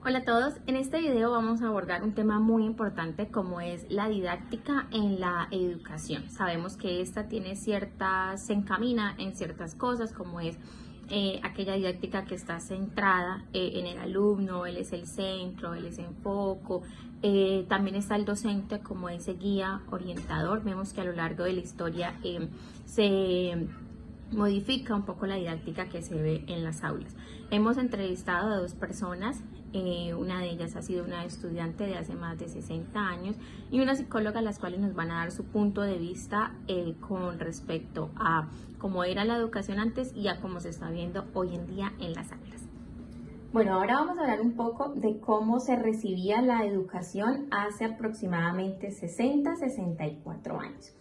Hola a todos, en este video vamos a abordar un tema muy importante como es la didáctica en la educación. Sabemos que esta tiene se encamina en ciertas cosas como es aquella didáctica que está centrada en el alumno, él es el centro, él es el foco. También está el docente como ese guía orientador. Vemos que a lo largo de la historia se modifica un poco la didáctica que se ve en las aulas. Hemos entrevistado a dos personas, una de ellas ha sido una estudiante de hace más de 60 años y una psicóloga, las cuales nos van a dar su punto de vista con respecto a cómo era la educación antes y a cómo se está viendo hoy en día en las aulas. Bueno, ahora vamos a hablar un poco de cómo se recibía la educación hace aproximadamente 60-64 años.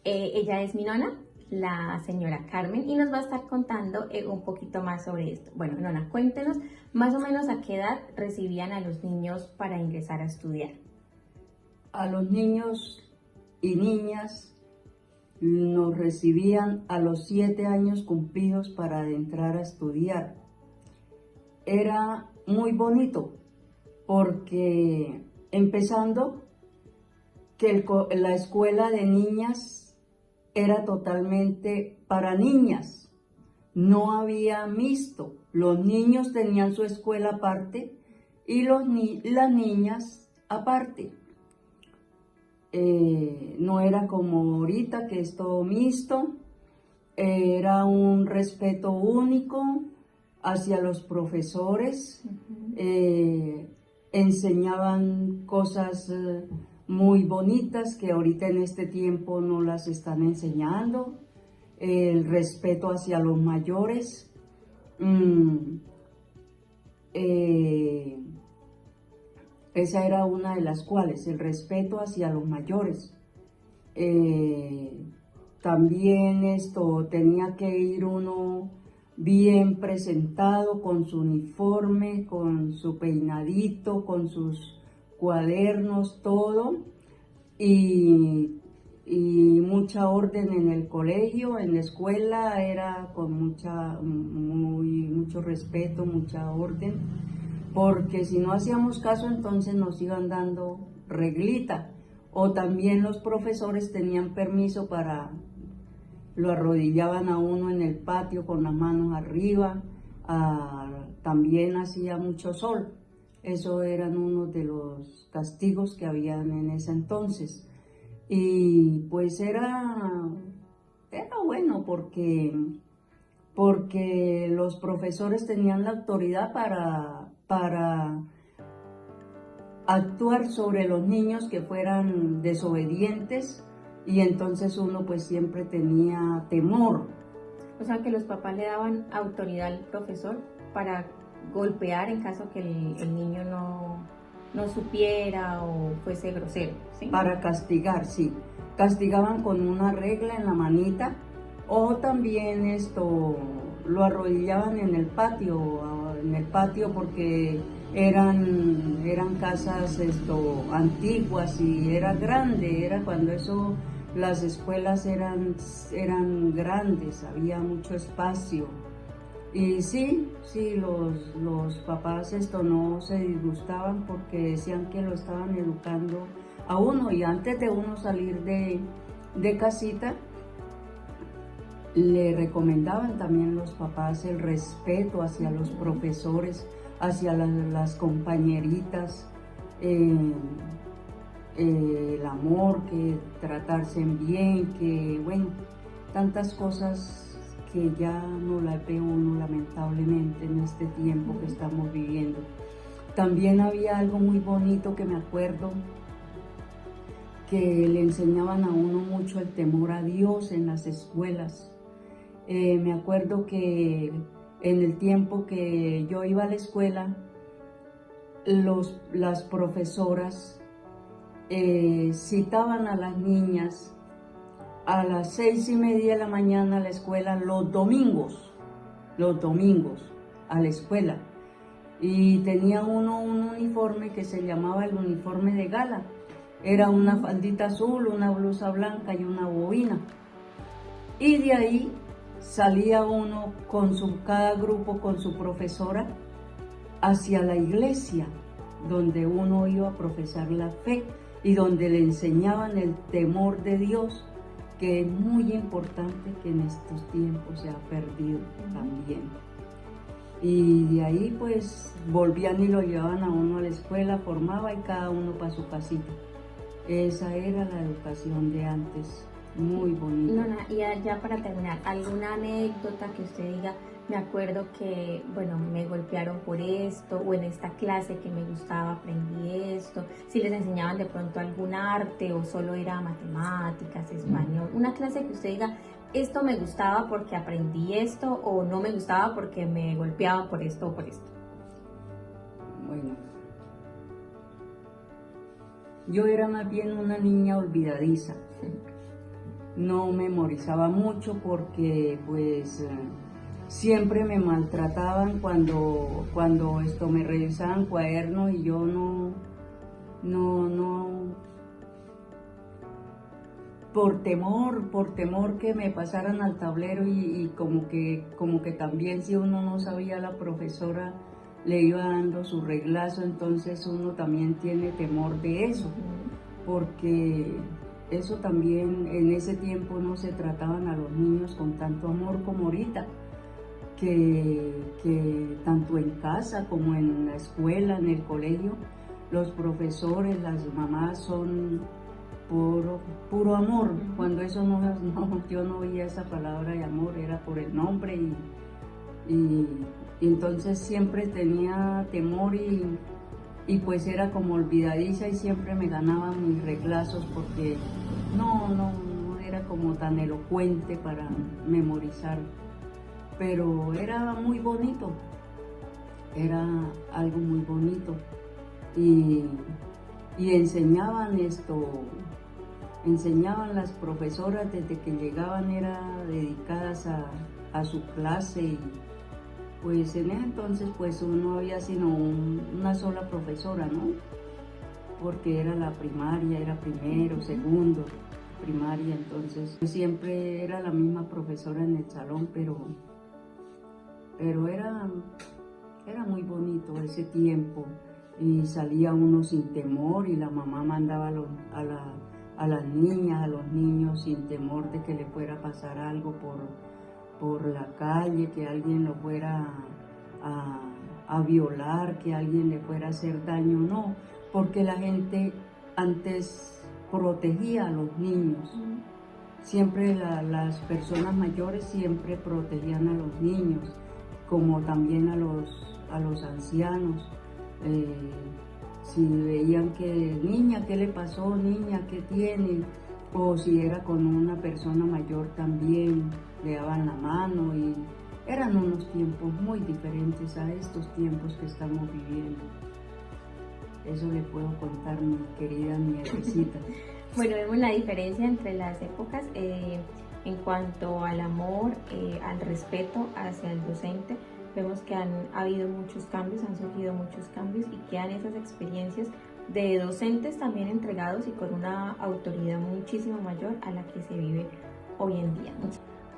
Ella es mi nona, la señora Carmen, y nos va a estar contando un poquito más sobre esto. Bueno, nona, cuéntenos más o menos a qué edad recibían a los niños para ingresar a estudiar. A los niños y niñas nos recibían a los 7 años cumplidos para entrar a estudiar. Era muy bonito porque empezando que la escuela de niñas era totalmente para niñas, no había mixto, los niños tenían su escuela aparte y las niñas aparte. No era como ahorita que es todo mixto, era un respeto único hacia los profesores, enseñaban cosas muy bonitas que ahorita en este tiempo no las están enseñando, el respeto hacia los mayores, esa era una de las cuales, el respeto hacia los mayores. También tenía que ir uno bien presentado, con su uniforme, con su peinadito, con sus cuadernos, todo, y mucha orden en el colegio, en la escuela era con mucho respeto, mucha orden, porque si no hacíamos caso entonces nos iban dando reglita, o también los profesores tenían permiso lo arrodillaban a uno en el patio con las manos arriba, también hacía mucho sol. Eso eran uno de los castigos que habían en ese entonces. Y pues era bueno porque los profesores tenían la autoridad para actuar sobre los niños que fueran desobedientes, y entonces uno pues siempre tenía temor. O sea que los papás le daban autoridad al profesor para golpear en caso que el niño no supiera o fuese grosero, ¿sí? Para castigar, sí. Castigaban con una regla en la manita, o también lo arrodillaban en el patio porque eran casas antiguas y era grande, era cuando las escuelas eran grandes, había mucho espacio. Y sí, los papás no se disgustaban porque decían que lo estaban educando a uno, y antes de uno salir de casita, le recomendaban también los papás el respeto hacia los profesores, hacia las compañeritas, el amor, que tratarse bien, que bueno, tantas cosas que ya no las ve uno lamentablemente en este tiempo que estamos viviendo. También había algo muy bonito que me acuerdo, que le enseñaban a uno mucho el temor a Dios en las escuelas. Me acuerdo que en el tiempo que yo iba a la escuela, las profesoras citaban a las niñas a las 6:30 de la mañana a la escuela los domingos a la escuela, y tenía uno un uniforme que se llamaba el uniforme de gala. Era una faldita azul, una blusa blanca y una bobina, y de ahí salía uno cada grupo con su profesora hacia la iglesia, donde uno iba a profesar la fe y donde le enseñaban el temor de Dios, que es muy importante, que en estos tiempos se ha perdido también. Y de ahí pues volvían y lo llevaban a uno a la escuela, formaba y cada uno para su casita. Esa era la educación de antes, muy bonita. Nona, y ya para terminar, ¿alguna anécdota que usted diga, me acuerdo que, bueno, me golpearon por esto, o en esta clase que me gustaba aprendí esto? Si les enseñaban de pronto algún arte o solo era matemáticas, español, una clase que usted diga, esto me gustaba porque aprendí esto, o no me gustaba porque me golpeaban por esto o por esto. Bueno, yo era más bien una niña olvidadiza. No memorizaba mucho porque pues siempre me maltrataban cuando me revisaban cuadernos y yo no, por temor que me pasaran al tablero y como que también si uno no sabía, la profesora le iba dando su reglazo, entonces uno también tiene temor de eso, porque eso también en ese tiempo no se trataban a los niños con tanto amor como ahorita, que tanto en casa como en la escuela, en el colegio, los profesores, las mamás son puro amor. Cuando eso yo no oía esa palabra de amor, era por el nombre y entonces siempre tenía temor y pues era como olvidadiza y siempre me ganaba mis reglazos porque no era como tan elocuente para memorizar, pero era muy bonito, era algo muy bonito y enseñaban las profesoras desde que llegaban, era dedicadas a su clase y pues en ese entonces pues no había sino una sola profesora, ¿no? Porque era la primaria, era primero, segundo, primaria, entonces pues, siempre era la misma profesora en el salón, pero era muy bonito ese tiempo y salía uno sin temor y la mamá mandaba a las niñas, a los niños sin temor de que le fuera a pasar algo por la calle, que alguien lo fuera a violar, que alguien le fuera a hacer daño, no, porque la gente antes protegía a los niños. Siempre las personas mayores siempre protegían a los niños, como también a los ancianos. Si veían que, niña, ¿qué le pasó? Niña, ¿qué tiene? O si era con una persona mayor también, le daban la mano y eran unos tiempos muy diferentes a estos tiempos que estamos viviendo. Eso le puedo contar, mi querida nietecita. Bueno, vemos la diferencia entre las épocas en cuanto al amor, al respeto hacia el docente. Vemos que han habido muchos cambios, han surgido muchos cambios y quedan esas experiencias de docentes también entregados y con una autoridad muchísimo mayor a la que se vive hoy en día.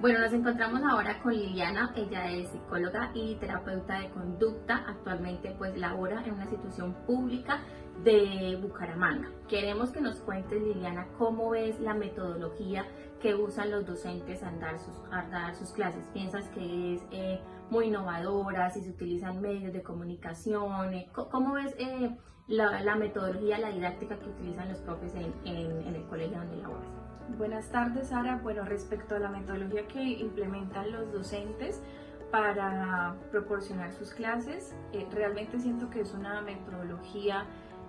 Bueno, nos encontramos ahora con Liliana. Ella es psicóloga y terapeuta de conducta. Actualmente pues labora en una institución pública de Bucaramanga. Queremos que nos cuentes, Liliana, cómo ves la metodología que usan los docentes al dar sus clases. ¿Piensas que es muy innovadora? ¿Si se utilizan medios de comunicación? ¿Cómo ves la metodología, la didáctica que utilizan los profes en el colegio donde laboras? Buenas tardes, Sara. Bueno, respecto a la metodología que implementan los docentes para proporcionar sus clases, realmente siento que es una metodología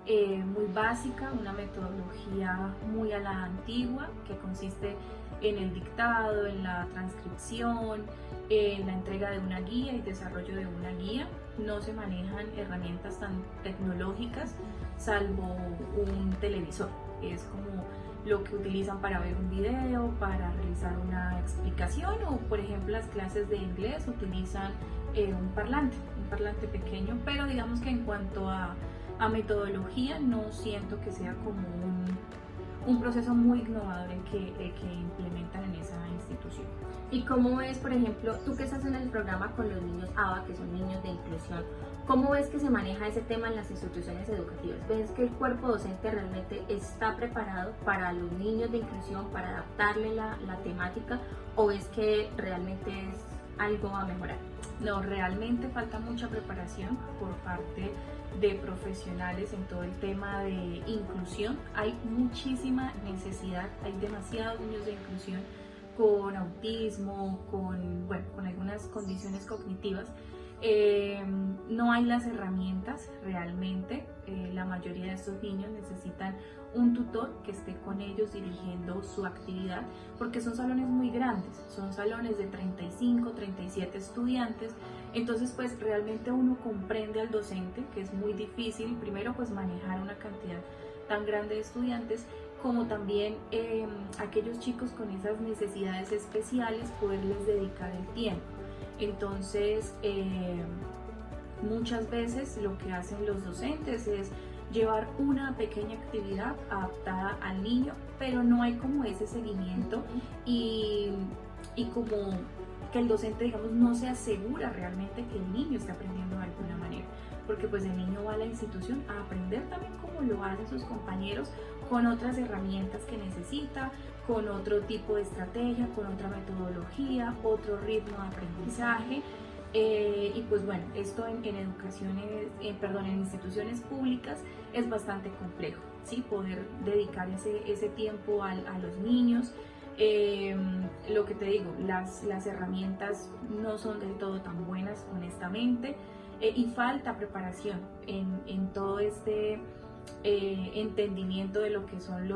muy básica, una metodología muy a la antigua, que consiste en el dictado, en la transcripción, en la entrega de una guía y desarrollo de una guía. No se manejan herramientas tan tecnológicas, salvo un televisor. Es como lo que utilizan para ver un video, para realizar una explicación, o por ejemplo las clases de inglés utilizan un parlante pequeño, pero digamos que en cuanto a metodología no siento que sea como un proceso muy innovador que implementan en esa institución. ¿Y cómo ves, por ejemplo, tú que estás en el programa con los niños ABA, que son niños de inclusión, cómo ves que se maneja ese tema en las instituciones educativas? ¿Ves que el cuerpo docente realmente está preparado para los niños de inclusión, para adaptarle la temática, o ves que realmente es algo a mejorar? No, realmente falta mucha preparación por parte de profesionales en todo el tema de inclusión. Hay muchísima necesidad, hay demasiados niños de inclusión con autismo, con algunas condiciones cognitivas. No hay las herramientas realmente. La mayoría de estos niños necesitan un tutor que esté con ellos dirigiendo su actividad, porque son salones muy grandes, son salones de 35, 37 estudiantes. Entonces pues realmente uno comprende al docente que es muy difícil primero pues manejar una cantidad tan grande de estudiantes, como también aquellos chicos con esas necesidades especiales poderles dedicar el tiempo. Entonces muchas veces lo que hacen los docentes es llevar una pequeña actividad adaptada al niño, pero no hay como ese seguimiento y como que el docente, digamos, no se asegura realmente que el niño está aprendiendo de alguna manera, porque pues el niño va a la institución a aprender también como lo hacen sus compañeros, con otras herramientas que necesita, con otro tipo de estrategia, con otra metodología, otro ritmo de aprendizaje. Y pues bueno, esto en en instituciones públicas es bastante complejo, ¿sí? Poder dedicar ese tiempo a los niños. Lo que te digo, las herramientas no son del todo tan buenas, honestamente, y falta preparación en todo este entendimiento de lo que son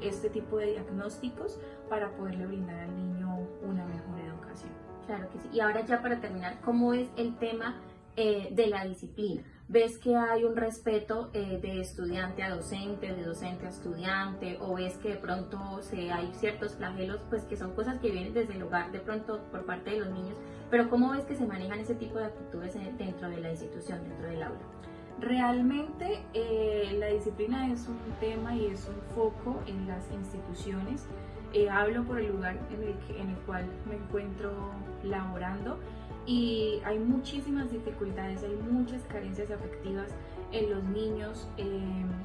este tipo de diagnósticos para poderle brindar al niño una mejor educación. Claro que sí. Y ahora ya para terminar, ¿cómo es el tema de la disciplina? ¿Ves que hay un respeto de estudiante a docente, de docente a estudiante, o ves que de pronto hay ciertos flagelos, pues que son cosas que vienen desde el hogar de pronto por parte de los niños, pero cómo ves que se manejan ese tipo de actitudes dentro de la institución, dentro del aula? Realmente la disciplina es un tema y es un foco en las instituciones. Hablo por el lugar en el cual me encuentro laborando y hay muchísimas dificultades, hay muchas carencias afectivas en los niños.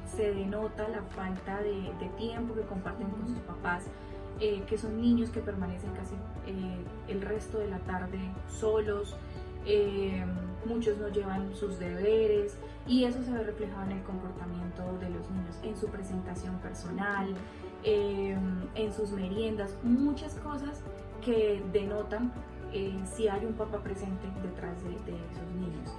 Se denota la falta de tiempo que comparten con sus papás, que son niños que permanecen casi el resto de la tarde solos. Muchos no llevan sus deberes y eso se ve reflejado en el comportamiento de los niños, en su presentación personal, en sus meriendas, muchas cosas que denotan si hay un papá presente detrás de esos niños.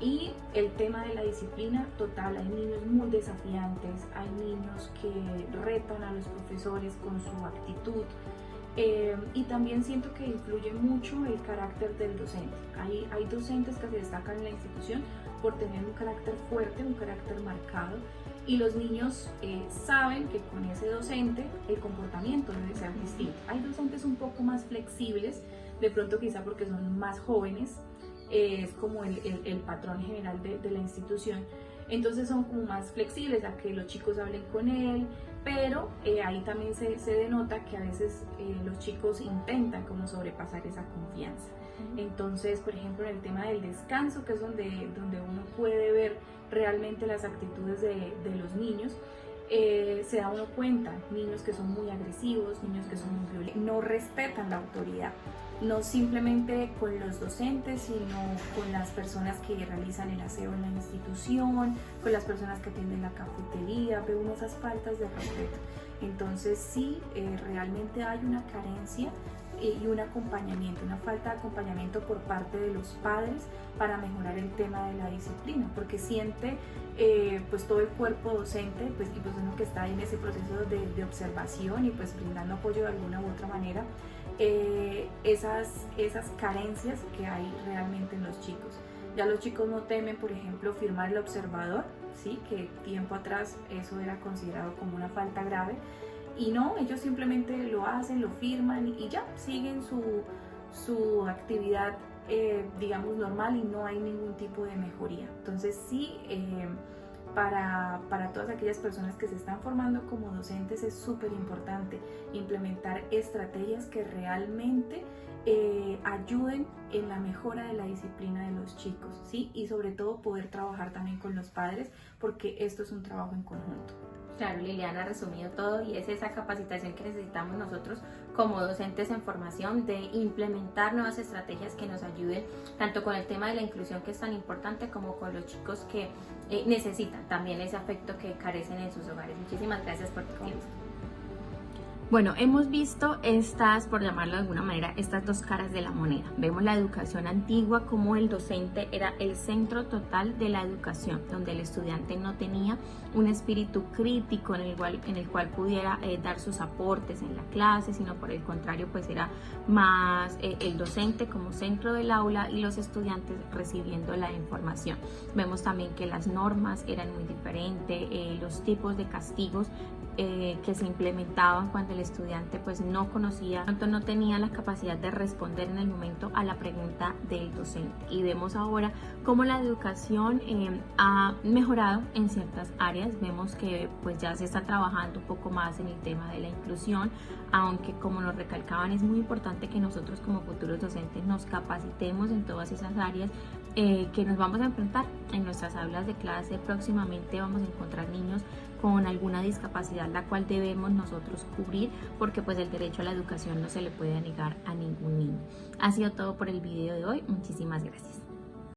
Y el tema de la disciplina total, hay niños muy desafiantes, hay niños que retan a los profesores con su actitud. Y también siento que influye mucho el carácter del docente. Hay docentes que se destacan en la institución por tener un carácter fuerte, un carácter marcado, y los niños saben que con ese docente el comportamiento debe ser distinto. Hay docentes un poco más flexibles, de pronto quizá porque son más jóvenes, es como el patrón general de la institución. Entonces son como más flexibles a que los chicos hablen con él, pero ahí también se denota que a veces los chicos intentan como sobrepasar esa confianza. Entonces, por ejemplo, en el tema del descanso, que es donde uno puede ver realmente las actitudes de los niños, se da uno cuenta, niños que son muy agresivos, niños que son muy violentos, no respetan la autoridad, no simplemente con los docentes, sino con las personas que realizan el aseo en la institución, con las personas que atienden la cafetería, veo esas faltas de respeto. Entonces sí, realmente hay una carencia y un acompañamiento, una falta de acompañamiento por parte de los padres para mejorar el tema de la disciplina, porque siente pues todo el cuerpo docente, pues, y pues uno que está en ese proceso de observación y pues brindando apoyo de alguna u otra manera, esas carencias que hay realmente en los chicos. Ya los chicos no temen, por ejemplo, firmar el observador, ¿sí? Que tiempo atrás eso era considerado como una falta grave, y no, ellos simplemente lo hacen, lo firman y ya, siguen su actividad, digamos, normal, y no hay ningún tipo de mejoría. Entonces sí, para todas aquellas personas que se están formando como docentes es súper importante implementar estrategias que realmente ayuden en la mejora de la disciplina de los chicos, ¿sí? Y sobre todo poder trabajar también con los padres, porque esto es un trabajo en conjunto. Claro, Liliana ha resumido todo y es esa capacitación que necesitamos nosotros como docentes en formación de implementar nuevas estrategias que nos ayuden tanto con el tema de la inclusión, que es tan importante, como con los chicos que necesitan también ese afecto que carecen en sus hogares. Muchísimas gracias por tu tiempo. Bueno, hemos visto estas, por llamarlo de alguna manera, estas dos caras de la moneda. Vemos la educación antigua, como el docente era el centro total de la educación, donde el estudiante no tenía un espíritu crítico en el cual pudiera dar sus aportes en la clase, sino por el contrario, pues era más el docente como centro del aula y los estudiantes recibiendo la información. Vemos también que las normas eran muy diferentes, los tipos de castigos que se implementaban cuando el estudiante pues no conocía, tanto no tenía la capacidad de responder en el momento a la pregunta del docente. Y vemos ahora cómo la educación ha mejorado en ciertas áreas. Vemos que pues ya se está trabajando un poco más en el tema de la inclusión, aunque como nos recalcaban, es muy importante que nosotros como futuros docentes nos capacitemos en todas esas áreas que nos vamos a enfrentar en nuestras aulas de clase. Próximamente vamos a encontrar niños con alguna discapacidad, la cual debemos nosotros cubrir, porque pues el derecho a la educación no se le puede negar a ningún niño. Ha sido todo por el video de hoy. Muchísimas gracias.